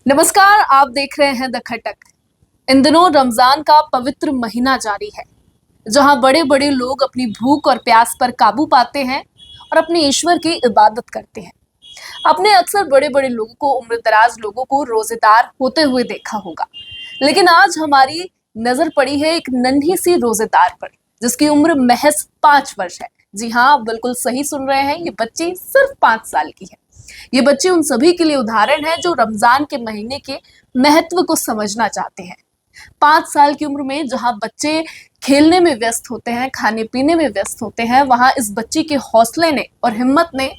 नमस्कार, आप देख रहे हैं द खटक। इन दिनों रमजान का पवित्र महीना जारी है, जहां बड़े बड़े लोग अपनी भूख और प्यास पर काबू पाते हैं और अपने ईश्वर की इबादत करते हैं। आपने अक्सर बड़े बड़े लोगों को, उम्रदराज लोगों को रोजेदार होते हुए देखा होगा, लेकिन आज हमारी नजर पड़ी है एक नन्ही सी रोजेदार पर, जिसकी उम्र महज 5 वर्ष है। जी हाँ, आप बिल्कुल सही सुन रहे हैं, ये बच्ची सिर्फ 5 साल की है। ये बच्चे उन सभी के लिए उदाहरण है जो रमजान के महीने के महत्व को समझना चाहते हैं। 5 साल की उम्र में जहां बच्चे खेलने में व्यस्त होते हैं, खाने पीने में व्यस्त होते हैं, वहां इस बच्ची के हौसले ने और हिम्मत ने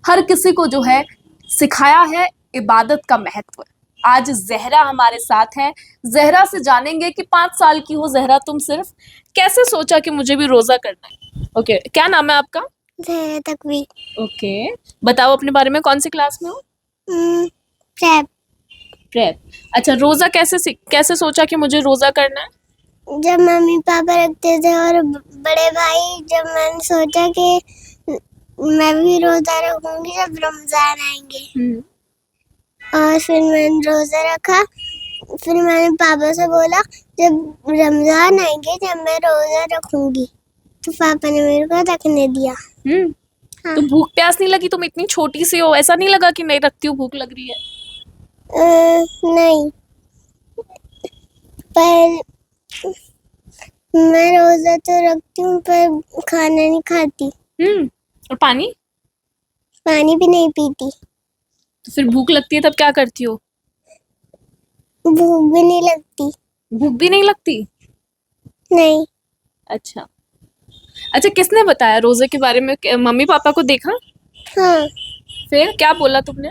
हर किसी को जो है सिखाया है इबादत का महत्व। आज जहरा हमारे साथ है। जहरा से जानेंगे कि 5 साल की हो जहरा, तुम सिर्फ कैसे सोचा कि मुझे भी रोजा करना है। ओके, क्या नाम है आपका? जहरा तकवीर। ओके, बताओ अपने बारे में, कौन सी क्लास में हो? प्रेप। प्रेप। अच्छा, रोजा कैसे सोचा कि मुझे रोजा करना है? जब मम्मी पापा रखते थे और बड़े भाई, जब मैंने सोचा कि मैं भी रोजा रखूंगी जब रमजान आएंगे, और फिर मैंने रोजा रखा। फिर मैंने पापा से बोला जब रमजान आएंगे जब मैं रोजा रखूंगी, तो पापा ने मेरे को रखने दिया। हाँ। तो भूख प्यास नहीं लगी? तुम इतनी छोटी सी हो, ऐसा नहीं लगा कि नहीं रखती हूँ, भूख लग रही है? नहीं, पर मैं रोजा तो रखती हूँ पर खाना नहीं खाती। और पानी भी नहीं पीती। तो फिर भूख लगती है तब क्या करती हो? भूख भी नहीं लगती। भूख भी नहीं लगती? नहीं। अच्छा अच्छा, किसने बताया रोजे के बारे में? मम्मी पापा को देखा? हाँ। फिर क्या बोला तुमने?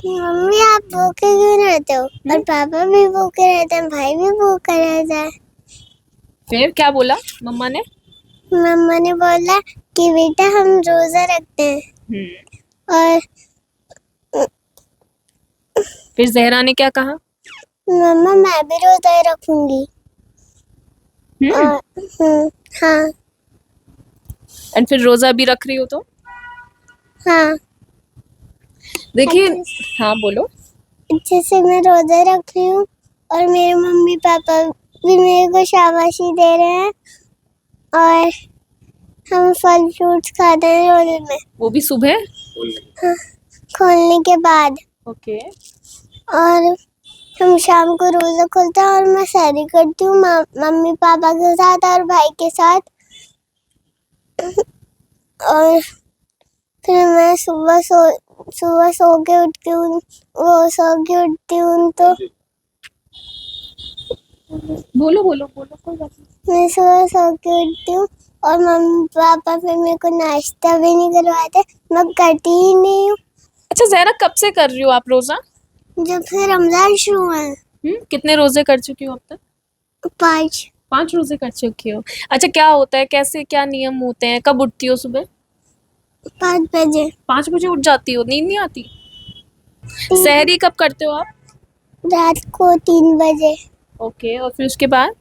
मम्मी आप भूखे क्यों रहते हो? और पापा भी भूखे रहते हैं, भाई भी भूखा रहता है। फिर क्या बोला मम्मा ने? मम्मा ने बोला कि बेटा हम रोजा रखते हैं। और फिर जहरा ने क्या कहा? मम्मा मैं भी रोजा रखूंगी। हाँ। एंड फिर रोजा भी रख रही हो तो? हाँ। देखिए, हाँ बोलो। अच्छे से मैं रोजा रख रही हूँ और मेरे मम्मी पापा भी मेरे को शाबाशी दे रहे हैं, और हम फल फ्रूट्स खाते हैं रोजे में। वो भी सुबह? हाँ, खोलने के बाद। ओके। और हम शाम को रोजा खोलते हैं और मैं सहरी करती हूँ मम्मी पापा के साथ और भाई के साथ। और फिर मैं सुबह सो के उठती हूँ, तो बोलो बोलो बोलो, कोई बात नहीं। मैं सुबह सो के उठती हूँ और मम्मी पापा फिर मेरे को नाश्ता भी नहीं करवाते, मैं करती ही नहीं हूँ। अच्छा जहरा, कब से कर रही हो आप रोजा? जब से रमजान शुरू हुआ है। कितने रोजे कर चुकी हो अब तक? 5। 5 रोजे कर चुकी हो। अच्छा, क्या होता है, कैसे क्या नियम होते हैं? कब उठती हो सुबह? 5 बजे। 5 बजे उठ जाती हो? नींद नहीं आती? सहरी कब करते हो आप? रात को 3 बजे। ओके, और फिर उसके बाद?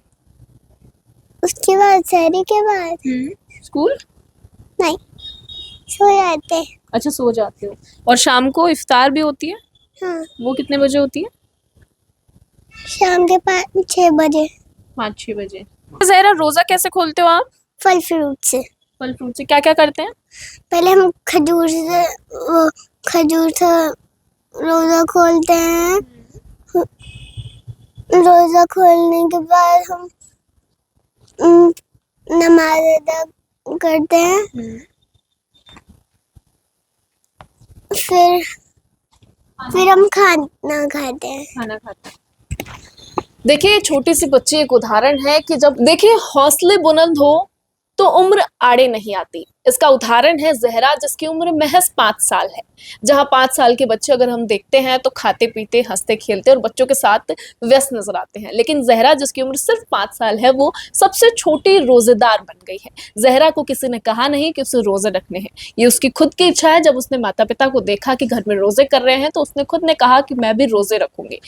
उसके बाद सहरी के बाद स्कूल? नहीं, सो जाते हैं। अच्छा, सो जाते हो। और शाम को इफ्तार भी होती है? हाँ। वो कितने बजे होती है? शाम के 6 बजे। 5-6 बजे। जहरा, रोजा कैसे खोलते हो आप? फल फ्रूट से। फल फ्रूट से क्या क्या करते हैं? पहले हम खजूर से रोजा खोलते हैं। रोजा खोलने के बाद हम नमाज अदा करते हैं। फिर हम खाना खाते हैं। देखिए, छोटी सी बच्ची एक उदाहरण है कि जब देखिए हौसले बुलंद हो तो उम्र आड़े नहीं आती। इसका उदाहरण है जहरा, जिसकी उम्र महज 5 साल है। जहां 5 साल के बच्चे अगर हम देखते हैं तो खाते पीते, हंसते खेलते और बच्चों के साथ व्यस्त नजर आते हैं, लेकिन जहरा जिसकी उम्र सिर्फ 5 साल है, वो सबसे छोटी रोजेदार बन गई है। जहरा को किसी ने कहा नहीं कि उसे रोजे रखने हैं, ये उसकी खुद की इच्छा है। जब उसने माता पिता को देखा कि घर में रोजे कर रहे हैं तो उसने खुद ने कहा कि मैं भी रोजे रखूंगी।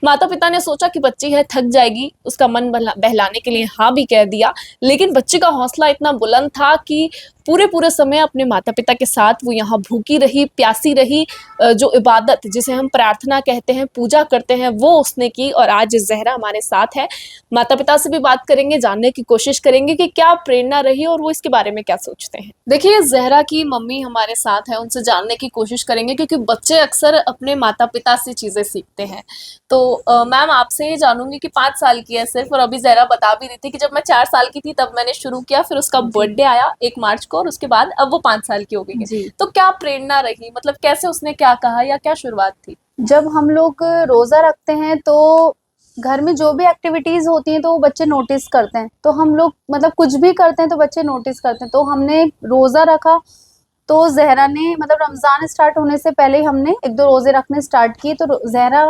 माता पिता ने सोचा कि बच्ची है, थक जाएगी, उसका मन बहलाने के लिए हाँ भी कह दिया, लेकिन बच्ची का हौसला इतना बुलंद था कि पूरे समय अपने माता पिता के साथ वो यहाँ भूखी रही, प्यासी रही, जो इबादत जिसे हम प्रार्थना कहते हैं, पूजा करते हैं, वो उसने की। और आज ज़हरा हमारे साथ है। माता पिता से भी बात करेंगे, जानने की कोशिश करेंगे कि क्या प्रेरणा रही और वो इसके बारे में क्या सोचते हैं। देखिए, ज़हरा की मम्मी हमारे साथ है, उनसे जानने की कोशिश करेंगे, क्योंकि बच्चे अक्सर अपने माता पिता से चीज़ें सीखते हैं। तो मैम, आपसे ये जानूंगी कि 5 साल की है सिर्फ, और अभी ज़हरा बता भी रही थी कि जब मैं 4 साल की थी तब मैंने शुरू किया, फिर उसका बर्थडे आया 1 मार्च को, और उसके बाद अब वो 5 साल की हो गई है। तो क्या प्रेरणा रही, मतलब कैसे उसने क्या कहा या क्या शुरुआत थी? जब हम लोग रोजा रखते हैं तो घर में जो भी एक्टिविटीज होती हैं तो वो बच्चे नोटिस करते हैं। तो हम लोग मतलब कुछ भी करते हैं तो बच्चे नोटिस करते हैं। तो हमने रोजा रखा तो ज़हरा ने मतलब रमजान स्टार्ट होने से पहले ही हमने 1-2 रोजे रखने स्टार्ट किए। तो ज़हरा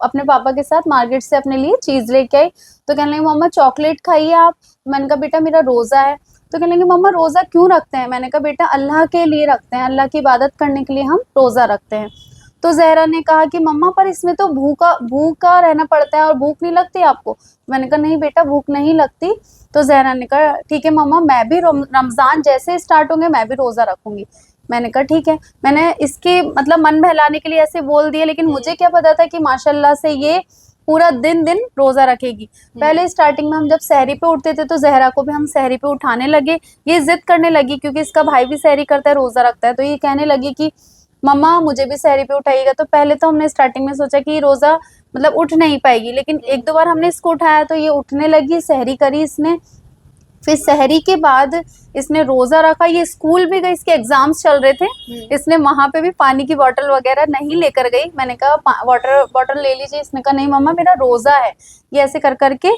अपने पापा के साथ मार्केट से अपने लिए चीज लेके आई। तो कहने लगी, मम्मा चॉकलेट खाइए आप। मैंने कहा, बेटा मेरा रोजा है। तो कहने लगी, मम्मा रोजा क्यों रखते हैं? मैंने कहा, बेटा अल्लाह के लिए रखते हैं, अल्लाह की इबादत करने के लिए हम रोजा रखते हैं। तो ज़हरा ने कहा कि मम्मा पर इसमें तो भूखा रहना पड़ता है और भूख नहीं लगती आपको? मैंने कहा, नहीं बेटा भूख नहीं लगती। तो ज़हरा ने कहा, ठीक है मम्मा, मैं भी रमज़ान जैसे स्टार्ट होंगे मैं भी रोज़ा रखूंगी। मैंने कहा ठीक है। मैंने इसके मतलब मन बहलाने के लिए ऐसे बोल दिया, लेकिन मुझे क्या पता था कि माशाल्लाह से ये पूरा दिन रोजा रखेगी। पहले स्टार्टिंग में हम जब सहरी पे उठते थे तो ज़हरा को भी हम सहरी पे उठाने लगे। ये जिद करने लगी क्योंकि इसका भाई भी सहरी करता है, रोजा रखता है। तो ये कहने लगी कि मम्मा मुझे भी सहरी पे उठाइएगा। तो पहले तो हमने स्टार्टिंग में सोचा कि रोजा मतलब उठ नहीं पाएगी, लेकिन 1-2 बार हमने इसको उठाया तो ये उठने लगी, सहरी करी इसने। फिर सहरी के बाद इसने रोजा रखा। ये स्कूल भी गई, इसके एग्जाम्स चल रहे थे। इसने वहां पे भी पानी की बोतल वगैरह नहीं लेकर गई। मैंने कहा वाटर बॉटल ले लीजिए। इसने कहा नहीं मम्मा मेरा रोजा है। ये ऐसे कर करके,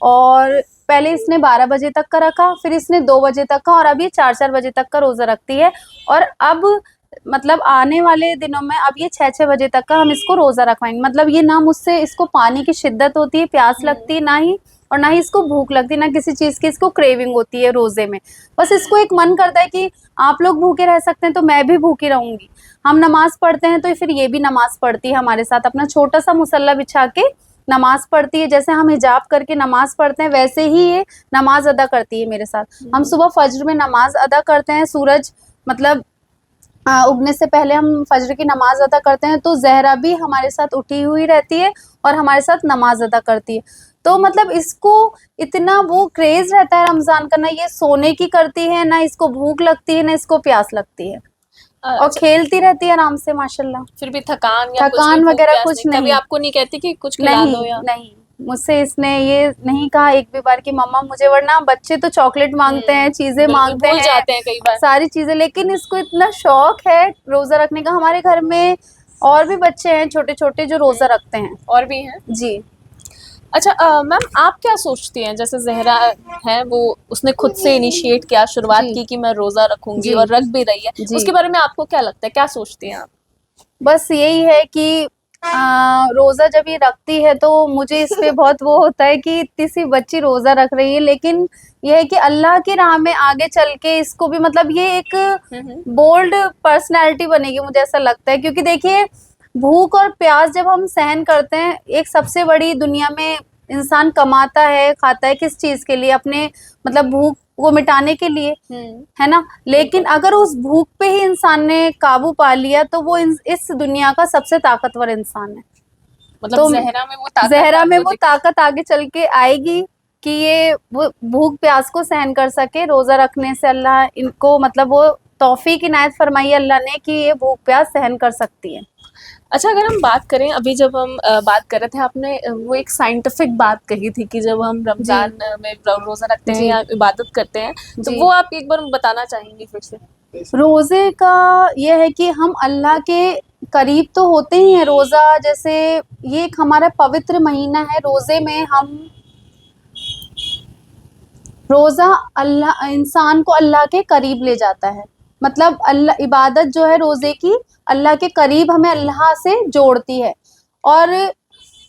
और पहले इसने 12 बजे तक का रखा, फिर इसने 2 बजे तक का, और अब ये 4-4 बजे तक का रोजा रखती है। और अब मतलब आने वाले दिनों में अब ये 6-6 बजे तक का हम इसको रोजा रखवाएंगे। मतलब ये ना मुझसे इसको पानी की शिद्दत होती है, प्यास लगती है ना ही, और ना ही इसको भूख लगती, ना किसी चीज की इसको क्रेविंग होती है रोजे में। बस इसको एक मन करता है कि आप लोग भूखे रह सकते हैं तो मैं भी भूखी रहूंगी। हम नमाज पढ़ते हैं तो फिर ये भी नमाज पढ़ती है हमारे साथ, अपना छोटा सा मुसल्ला बिछा के नमाज पढ़ती है। जैसे हम हिजाब करके नमाज पढ़ते हैं वैसे ही ये नमाज अदा करती है मेरे साथ। हम सुबह फज्र में नमाज अदा करते हैं, सूरज मतलब उगने से पहले हम फज्र की नमाज अदा करते हैं। तो ज़हरा भी हमारे साथ उठी हुई रहती है और हमारे साथ नमाज अदा करती है। तो मतलब इसको इतना वो क्रेज रहता है रमजान का, ना ये सोने की करती है, ना इसको भूख लगती है, ना इसको प्यास लगती है, और खेलती रहती है आराम से माशाल्लाह। फिर भी थकान या थकान कुछ वगैरह कुछ नहीं। कभी आपको नहीं कहती कि कुछ खिला दो या? नहीं, मुझसे इसने ये नहीं कहा एक भी बार कि मम्मा मुझे, वरना बच्चे तो चॉकलेट मांगते हैं, चीजें मांगते भूल हैं, जाते हैं कई बार सारी चीजें। लेकिन इसको इतना शौक है रोजा रखने का। हमारे घर में और भी बच्चे हैं छोटे छोटे जो रोजा रखते हैं। और भी हैं जी। अच्छा मैम, आप क्या सोचती हैं, जैसे ज़हरा है वो उसने खुद से इनिशिएट किया, शुरुआत की कि मैं रोजा रखूंगी और रख भी रही है, उसके बारे में आपको क्या लगता है, क्या सोचती हैं आप? बस यही है कि रोजा जब ये रखती है तो मुझे इस पे बहुत वो होता है कि इतनी सी बच्ची रोजा रख रही है, लेकिन ये है कि अल्लाह की राह में आगे चल के इसको भी मतलब ये एक बोल्ड पर्सनैलिटी बनेगी, मुझे ऐसा लगता है। क्योंकि देखिए, भूख और प्यास जब हम सहन करते हैं, एक सबसे बड़ी दुनिया में इंसान कमाता है, खाता है किस चीज के लिए? अपने मतलब भूख को मिटाने के लिए, है ना। लेकिन अगर उस भूख पे ही इंसान ने काबू पा लिया तो वो इस दुनिया का सबसे ताकतवर इंसान है। मतलब तो ज़हरा में वो ताकत आगे चल के आएगी कि ये वो भूख प्यास को सहन कर सके। रोजा रखने से अल्लाह इनको मतलब वो तौफीक इनायत फरमाई अल्लाह ने कि ये भूख प्यास सहन कर सकती है। अच्छा, अगर हम बात करें, अभी जब हम बात कर रहे थे, आपने वो एक साइंटिफिक बात कही थी कि जब हम रमजान में रोजा रखते हैं या इबादत करते हैं, तो वो आप एक बार बताना चाहेंगी फिर से? रोजे का ये है कि हम अल्लाह के करीब तो होते ही हैं। रोजा जैसे ये एक हमारा पवित्र महीना है। रोजे में हम रोजा अल्लाह इंसान को अल्लाह के करीब ले जाता है। मतलब अल्लाह इबादत जो है रोजे की, अल्लाह के करीब हमें अल्लाह से जोड़ती है। और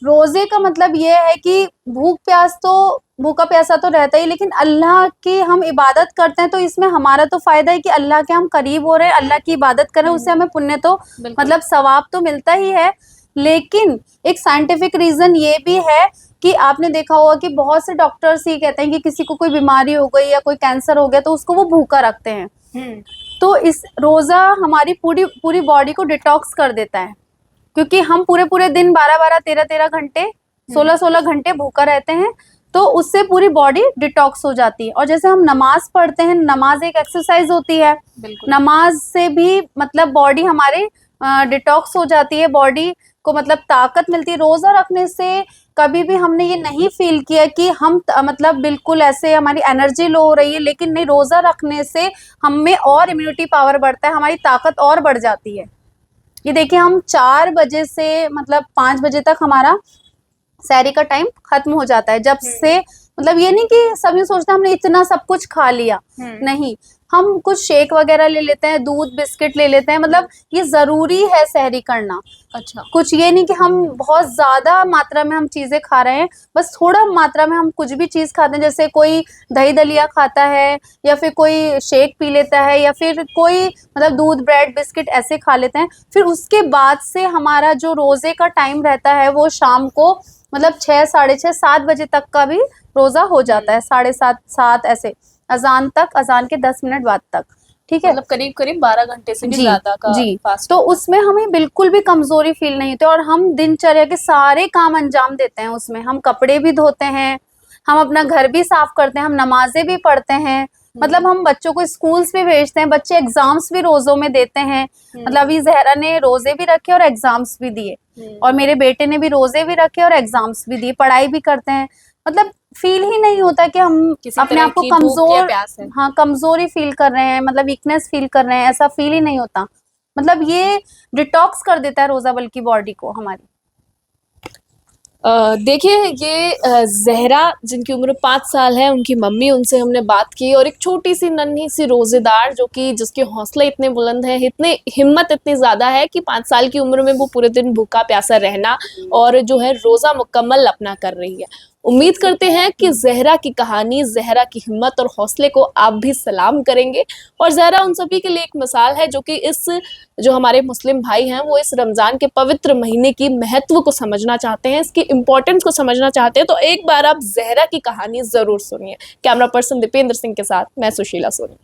रोजे का मतलब ये है कि भूखा प्यासा तो रहता ही, लेकिन अल्लाह की हम इबादत करते हैं तो इसमें हमारा तो फायदा है कि अल्लाह के हम करीब हो रहे हैं, अल्लाह की इबादत कर रहे हैं, उससे हमें पुण्य तो मतलब सवाब तो मिलता ही है। लेकिन एक साइंटिफिक रीजन ये भी है कि आपने देखा होगा कि बहुत से डॉक्टर्स ये कहते हैं कि किसी को कोई बीमारी हो गई या कोई कैंसर हो गया तो उसको वो भूखा रखते हैं। तो इस रोज़ा हमारी पूरी पूरी बॉडी को डिटॉक्स कर देता है, क्योंकि हम पूरे पूरे दिन 12-12, 13-13 घंटे, 16-16 घंटे भूखा रहते हैं, तो उससे पूरी बॉडी डिटॉक्स हो जाती है। और जैसे हम नमाज पढ़ते हैं, नमाज एक एक्सरसाइज होती है, नमाज से भी मतलब बॉडी हमारे डिटॉक्स हो जाती है, बॉडी को मतलब ताकत मिलती है। रोजा रखने से कभी भी हमने ये नहीं फील किया कि हम मतलब बिल्कुल ऐसे हमारी एनर्जी लो हो रही है, लेकिन नहीं, रोजा रखने से हम में और इम्यूनिटी पावर बढ़ता है, हमारी ताकत और बढ़ जाती है। ये देखिए, हम 4 बजे से मतलब 5 बजे तक हमारा सहरी का टाइम खत्म हो जाता है। जब से मतलब ये नहीं कि सभी सोचते हैं हमने इतना सब कुछ खा लिया, नहीं, हम कुछ शेक वगैरह ले लेते हैं, दूध बिस्किट ले लेते हैं, मतलब ये जरूरी है सहरी करना। अच्छा, कुछ ये नहीं कि हम बहुत ज्यादा मात्रा में हम चीजें खा रहे हैं, बस थोड़ा मात्रा में हम कुछ भी चीज खाते हैं, जैसे कोई दही दलिया खाता है, या फिर कोई शेक पी लेता है, या फिर कोई मतलब दूध ब्रेड बिस्किट ऐसे खा लेते हैं। फिर उसके बाद से हमारा जो रोजे का टाइम रहता है वो शाम को मतलब 6, 6:30, 7 बजे तक का भी रोजा हो जाता है, 7:30, 7 ऐसे, अजान तक, अजान के 10 मिनट बाद तक, ठीक है, मतलब करीब करीब 12 घंटे से भी जी ज्यादा का जी। फास्ट। तो उसमें हमें बिल्कुल भी कमजोरी फील नहीं होती, और हम दिनचर्या के सारे काम अंजाम देते हैं उसमें। हम कपड़े भी धोते हैं, हम अपना घर भी साफ करते हैं, हम नमाजें भी पढ़ते हैं, मतलब हम बच्चों को स्कूल्स भी भेजते हैं, बच्चे एग्जाम्स भी रोजों में देते हैं। मतलब अभी जहरा ने रोजे भी रखे और एग्जाम्स भी दिए, और मेरे बेटे ने भी रोजे भी रखे और एग्जाम्स भी दिए, पढ़ाई भी करते हैं। मतलब फील ही नहीं होता कि हम अपने आप को कमजोर, हाँ, कमजोरी फील कर रहे हैं, मतलब वीकनेस फील कर रहे हैं, ऐसा फील ही नहीं होता। मतलब ये डिटॉक्स कर देता है रोजा बल्कि बॉडी को हमारी। देखिए, ये जहरा जिनकी उम्र 5 साल है, उनकी मम्मी, उनसे हमने बात की, और एक छोटी सी नन्ही सी रोजेदार जो कि जिसके हौसले इतने बुलंद हैं, इतने हिम्मत इतनी ज्यादा है कि 5 साल की उम्र में वो पूरे दिन भूखा प्यासा रहना और जो है रोजा मुकम्मल अपना कर रही है। उम्मीद करते हैं कि जहरा की कहानी, जहरा की हिम्मत और हौसले को आप भी सलाम करेंगे, और जहरा उन सभी के लिए एक मिसाल है जो कि इस जो हमारे मुस्लिम भाई हैं वो इस रमज़ान के पवित्र महीने की महत्व को समझना चाहते हैं, इसकी इम्पोर्टेंस को समझना चाहते हैं, तो एक बार आप जहरा की कहानी ज़रूर सुनिए। कैमरा पर्सन दीपेंद्र सिंह के साथ मैं सुशीला सोनी।